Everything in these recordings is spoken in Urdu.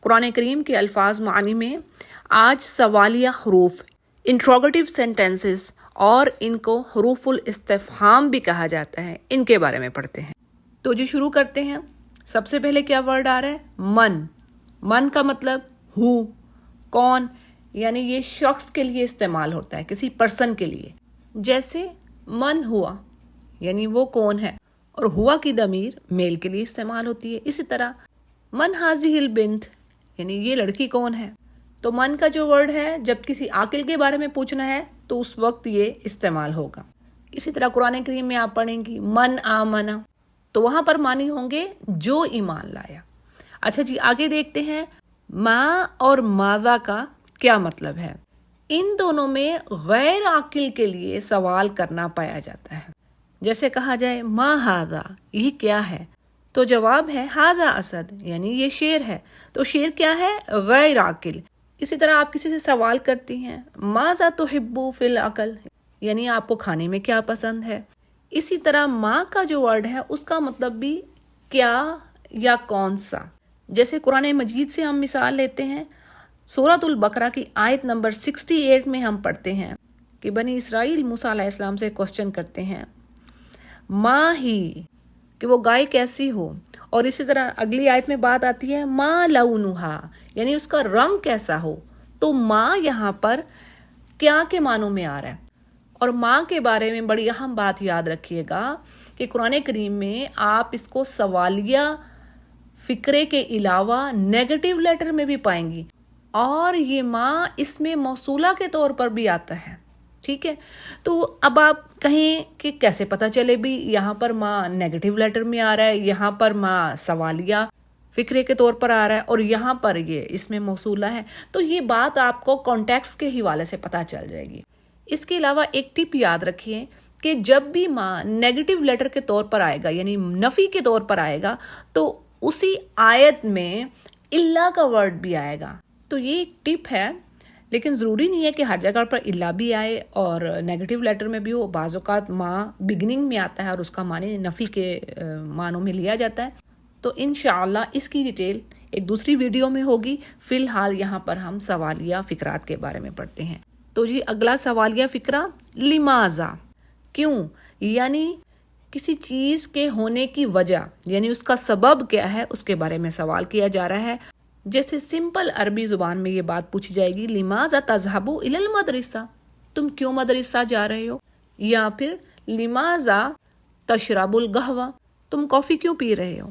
قرآن کریم کے الفاظ معنی میں آج سوالیہ حروف انٹروگیٹو سینٹینسز اور ان کو حروف الاستفہام بھی کہا جاتا ہے، ان کے بارے میں پڑھتے ہیں۔ تو جی شروع کرتے ہیں۔ سب سے پہلے کیا ورڈ آ رہا ہے؟ من۔ من کا مطلب ہو، کون، یعنی یہ شخص کے لیے استعمال ہوتا ہے، کسی پرسن کے لیے۔ جیسے من ہوا یعنی وہ کون ہے، اور ہوا کی ضمیر میل کے لیے استعمال ہوتی ہے۔ اسی طرح من ہاذہ البنت یعنی یہ لڑکی کون ہے۔ تو من کا جو ورڈ ہے جب کسی عاقل کے بارے میں پوچھنا ہے تو اس وقت یہ استعمال ہوگا۔ اسی طرح قرآن کریم میں آپ پڑھیں گی من آمنا، تو وہاں پر معنی ہوں گے جو ایمان لایا۔ اچھا جی آگے دیکھتے ہیں ما اور ماذا کا کیا مطلب ہے۔ ان دونوں میں غیر عاقل کے لیے سوال کرنا پایا جاتا ہے۔ جیسے کہا جائے ما ھذا، یہ کیا ہے، تو جواب ہے ھذا اسد، یعنی یہ شیر ہے۔ تو شیر کیا ہے؟ غیر عاقل۔ اسی طرح آپ کسی سے سوال کرتی ہیں ماذا تحب فی الاکل، یعنی آپ کو کھانے میں کیا پسند ہے۔ اسی طرح ماں کا جو ورڈ ہے اس کا مطلب بھی کیا یا کون سا۔ جیسے قرآن مجید سے ہم مثال لیتے ہیں، سورۃ البقرہ کی آیت نمبر 68 میں ہم پڑھتے ہیں کہ بنی اسرائیل موسیٰ علیہ السلام سے کوسچن کرتے ہیں ماں ہی، کہ وہ گائے کیسی ہو، اور اسی طرح اگلی آیت میں بات آتی ہے ما لونہا، یعنی اس کا رنگ کیسا ہو۔ تو ماں یہاں پر کیا کے معنوں میں آ رہا ہے۔ اور ماں کے بارے میں بڑی اہم بات یاد رکھیے گا کہ قرآن کریم میں آپ اس کو سوالیہ فقرے کے علاوہ نیگیٹو لیٹر میں بھی پائیں گی، اور یہ ماں اس میں موصولہ کے طور پر بھی آتا ہے، ٹھیک ہے۔ تو اب آپ کہیں کہ کیسے پتہ چلے بھی یہاں پر ماں نیگیٹو لیٹر میں آ رہا ہے، یہاں پر ماں سوالیہ فقرے کے طور پر آ رہا ہے، اور یہاں پر یہ اس میں موصولہ ہے۔ تو یہ بات آپ کو کانٹیکسٹ کے حوالے سے پتہ چل جائے گی۔ اس کے علاوہ ایک ٹپ یاد رکھیے کہ جب بھی ماں نیگیٹو لیٹر کے طور پر آئے گا، یعنی نفی کے طور پر آئے گا، تو اسی آیت میں اللہ کا ورڈ بھی آئے گا۔ تو یہ ایک ٹپ ہے، لیکن ضروری نہیں ہے کہ ہر جگہ پر اللہ بھی آئے اور نیگیٹو لیٹر میں بھی ہو۔ بعض اوقات ماں بگننگ میں آتا ہے اور اس کا معنی نفی کے معنوں میں لیا جاتا ہے۔ تو انشاءاللہ اس کی ڈیٹیل ایک دوسری ویڈیو میں ہوگی۔ فی الحال یہاں پر ہم سوالیہ فقرات کے بارے میں پڑھتے ہیں۔ تو جی اگلا سوالیہ فقرہ لماذا، کیوں، یعنی کسی چیز کے ہونے کی وجہ، یعنی اس کا سبب کیا ہے، اس کے بارے میں سوال کیا جا رہا ہے۔ جیسے سمپل عربی زبان میں یہ بات پوچھی جائے گی لماذا تذهب الى المدرسہ، تم کیوں مدرسہ جا رہے ہو، یا پھر لماذا تشرب القہوہ، تم کافی کیوں پی رہے ہو۔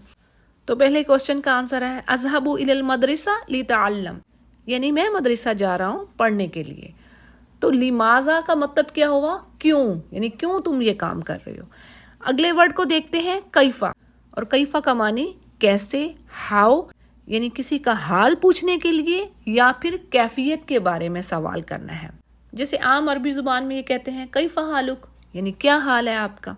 تو پہلے کوسچن کا آنسر ہے اذهب الى المدرسہ لتعلم، یعنی میں مدرسہ جا رہا ہوں پڑھنے کے لیے۔ تو لماذا کا مطلب کیا ہوا؟ کیوں، یعنی کیوں تم یہ کام کر رہے ہو۔ اگلے ورڈ کو دیکھتے ہیں کیفا، اور کیفا کا معنی کیسے، ہاؤ، یعنی کسی کا حال پوچھنے کے لیے یا پھر کیفیت کے بارے میں سوال کرنا ہے۔ جیسے عام عربی زبان میں یہ کہتے ہیں کیفا حالک، یعنی کیا حال ہے آپ کا۔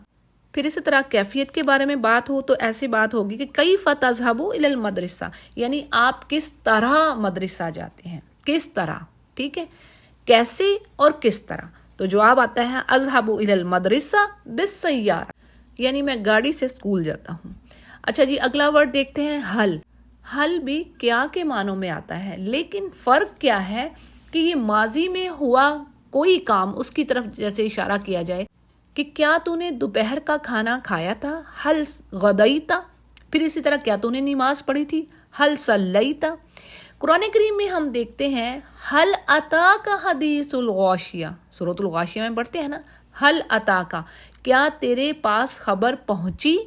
پھر اسی طرح کیفیت کے بارے میں بات ہو تو ایسی بات ہوگی کہ کیف تذهب الى المدرسہ، یعنی آپ کس طرح مدرسہ جاتے ہیں، کس طرح، ٹھیک ہے، کیسے اور کس طرح۔ تو جواب آتا ہے اذهب الى المدرسہ بالسیارہ، یعنی میں گاڑی سے اسکول جاتا ہوں۔ اچھا جی اگلا ورڈ دیکھتے ہیں حل۔ حل بھی کیا کے معنوں میں آتا ہے، لیکن فرق کیا ہے کہ یہ ماضی میں ہوا کوئی کام، اس کی طرف جیسے اشارہ کیا جائے کہ کیا تو نے دوپہر کا کھانا کھایا تھا، حل غدیتا۔ پھر اسی طرح کیا تو نے نماز پڑھی تھی، حل صلیتا۔ قرآن کریم میں ہم دیکھتے ہیں حل اتاک حدیث الغاشیہ، سورۃ الغاشیہ میں پڑھتے ہیں نا، حل اتاک، کیا تیرے پاس خبر پہنچی،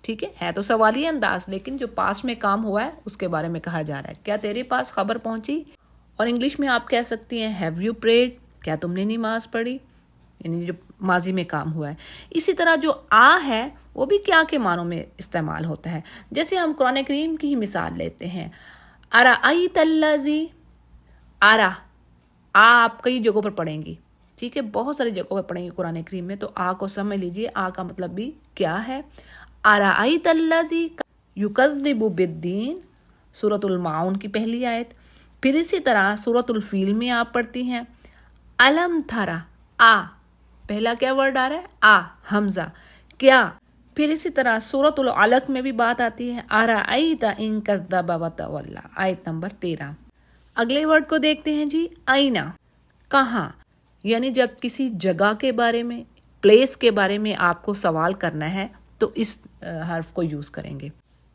ٹھیک ہے تو سوالی انداز، لیکن جو پاس میں کام ہوا ہے اس کے بارے میں کہا جا رہا ہے، کیا تیرے پاس خبر پہنچی۔ اور انگلش میں آپ کہہ سکتی ہیں ہیو یو پریڈ، کیا تم نے نماز پڑھی، یعنی جو ماضی میں کام ہوا ہے۔ اسی طرح جو آ ہے وہ بھی کیا کے معنوں میں استعمال ہوتا ہے۔ جیسے ہم قرآن کریم کی ہی مثال لیتے ہیں ارأیت الذی، آ آپ کئی جگہوں پر پڑھیں گی، ٹھیک ہے، بہت ساری جگہوں پر پڑھیں گی قرآن کریم میں، تو آ کو سمجھ لیجئے، آ کا مطلب بھی کیا ہے۔ ارأیت الذی یکذب بالدین، سورۃ المعون کی پہلی آیت۔ پھر اسی طرح سورۃ الفیل میں آپ پڑھتی ہیں الم تھرا، آ پہلا کیا ورڈ آ رہا ہے، آ حمزہ، کیا، پھر اسی طرح سورۃ العلق میں بھی بات آتی ہے، ارأیت ان کذب وتولی، آیت نمبر 13۔ اگلے ورڈ کو دیکھتے ہیں جی، اینا، کہاں، یعنی جب کسی جگہ کے بارے میں، پلیس کے بارے میں آپ کو سوال کرنا ہے تو اس حرف کو یوز کریں گے۔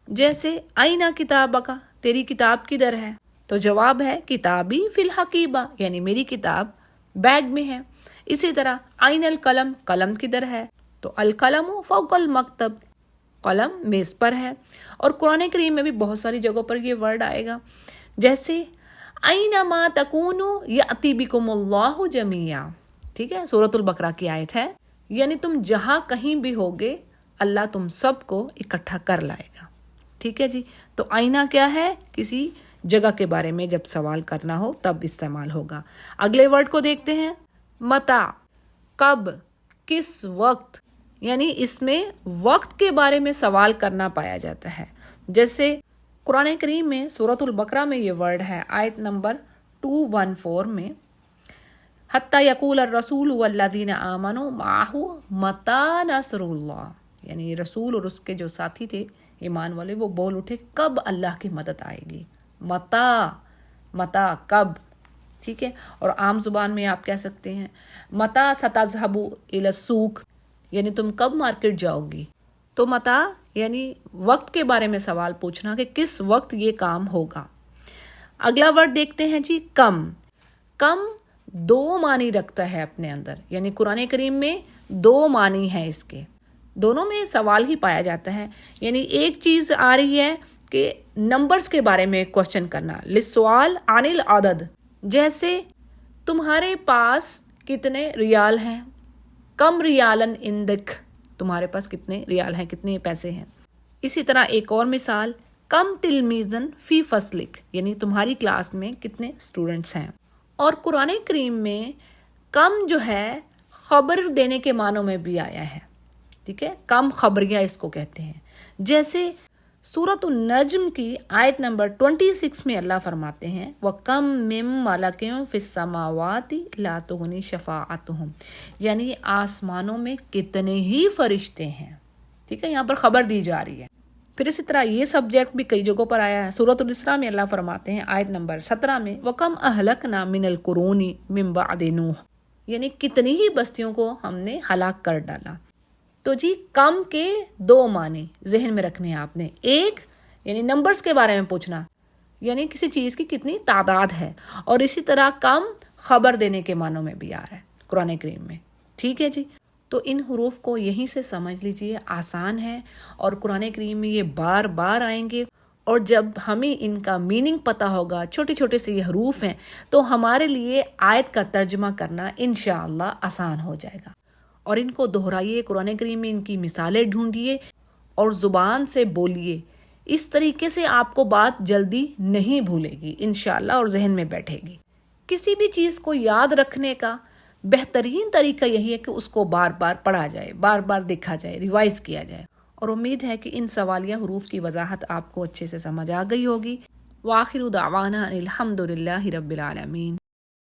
جیسے اینا کتابک، تیری کتاب کدھر ہے؟ تو جواب ہے کتابی فی الحقیبہ، یعنی میری کتاب بیگ میں ہے۔ اسی طرح این القلم، قلم کدھر ہے؟ تو القلم فوق المکتب، قلم میز پر ہے۔ اور قرآن کریم میں بھی بہت ساری جگہوں پر یہ ورڈ آئے گا، جیسے اینما تکونوا یأتی بکم اللہ جمیعا، ٹھیک ہے، سورۃ البقرہ کی آیت ہے، یعنی تم جہاں کہیں بھی ہوگے اللہ تم سب کو اکٹھا کر لائے گا، ٹھیک ہے جی۔ تو آئینہ کیا ہے؟ کسی جگہ کے بارے میں جب سوال کرنا ہو تب استعمال ہوگا۔ اگلے ورڈ کو دیکھتے ہیں، متا، کب، کس وقت، یعنی اس میں وقت کے بارے میں سوال کرنا پایا جاتا ہے۔ جیسے قرآن کریم میں سورۃ البقرہ میں یہ ورڈ ہے، آیت نمبر 214 میں، حتی یقول الرسول والذین آمنوا معہ متی نصر اللہ، یعنی رسول اور اس کے جو ساتھی تھے ایمان والے، وہ بول اٹھے کب اللہ کی مدد آئے گی، متا کب، ٹھیک ہے۔ اور عام زبان میں آپ کہہ سکتے ہیں متا ستذهب الی السوق، یعنی تم کب مارکیٹ جاؤ گی۔ تو متا یعنی وقت کے بارے میں سوال پوچھنا کہ کس وقت یہ کام ہوگا۔ اگلا ورڈ دیکھتے ہیں جی، کم۔ کم دو معنی رکھتا ہے اپنے اندر، یعنی قرآن کریم میں دو معنی ہیں اس کے، دونوں میں سوال ہی پایا جاتا ہے۔ یعنی ایک چیز آ رہی ہے کہ نمبرز کے بارے میں کوشچن کرنا، للسؤال عن العدد، جیسے تمہارے پاس کتنے ریال ہیں، کم ریالن عندک، تمہارے پاس کتنے ریال ہیں، کتنے پیسے ہیں۔ اسی طرح ایک اور مثال، کم تلمیذن فی فصلک، یعنی تمہاری کلاس میں کتنے اسٹوڈنٹس ہیں۔ اور قرآن کریم میں کم جو ہے خبر دینے کے معنوں میں بھی آیا ہے، ٹھیک ہے، کم خبریاں اس کو کہتے ہیں۔ جیسے سورۃ النجم کی آیت نمبر 26 میں اللہ فرماتے ہیں، وَكَم مِّن مَلَكٍ فِي السَّمَاوَاتِ لَا تُغْنِي شَفَاعَتُهُمْ، یعنی آسمانوں میں کتنے ہی فرشتے ہیں، ٹھیک ہے، یہاں پر خبر دی جا رہی ہے۔ پھر اسی طرح یہ سبجیکٹ بھی کئی جگہوں پر آیا ہے۔ سورۃ الاسراء میں اللہ فرماتے ہیں آیت نمبر 17 میں، وَكَمْ أَهْلَكْنَا مِنَ الْقُرُونِ مِن بَعْدِ نُوحٍ، یعنی کتنی ہی بستیوں کو ہم نے ہلاک کر ڈالا۔ تو جی کم کے دو معنی ذہن میں رکھنے ہیں آپ نے، ایک یعنی نمبرز کے بارے میں پوچھنا، یعنی کسی چیز کی کتنی تعداد ہے، اور اسی طرح کم خبر دینے کے معنوں میں بھی آ رہا ہے قرآن کریم میں، ٹھیک ہے جی۔ تو ان حروف کو یہیں سے سمجھ لیجئے، آسان ہے، اور قرآن کریم میں یہ بار بار آئیں گے، اور جب ہمیں ان کا میننگ پتہ ہوگا، چھوٹے چھوٹے سے یہ حروف ہیں، تو ہمارے لیے آیت کا ترجمہ کرنا انشاءاللہ آسان ہو جائے گا۔ اور ان کو دہرائیے، قرآن کریم میں ان کی مثالیں ڈھونڈیے اور زبان سے بولیے، اس طریقے سے آپ کو بات جلدی نہیں بھولے گی انشاءاللہ، اور ذہن میں بیٹھے گی۔ کسی بھی چیز کو یاد رکھنے کا بہترین طریقہ یہی ہے کہ اس کو بار بار پڑھا جائے، بار بار دیکھا جائے، ریوائز کیا جائے۔ اور امید ہے کہ ان سوالیہ حروف کی وضاحت آپ کو اچھے سے سمجھ آ گئی ہوگی۔ وآخر دعوانا الحمد للہ رب العالمین۔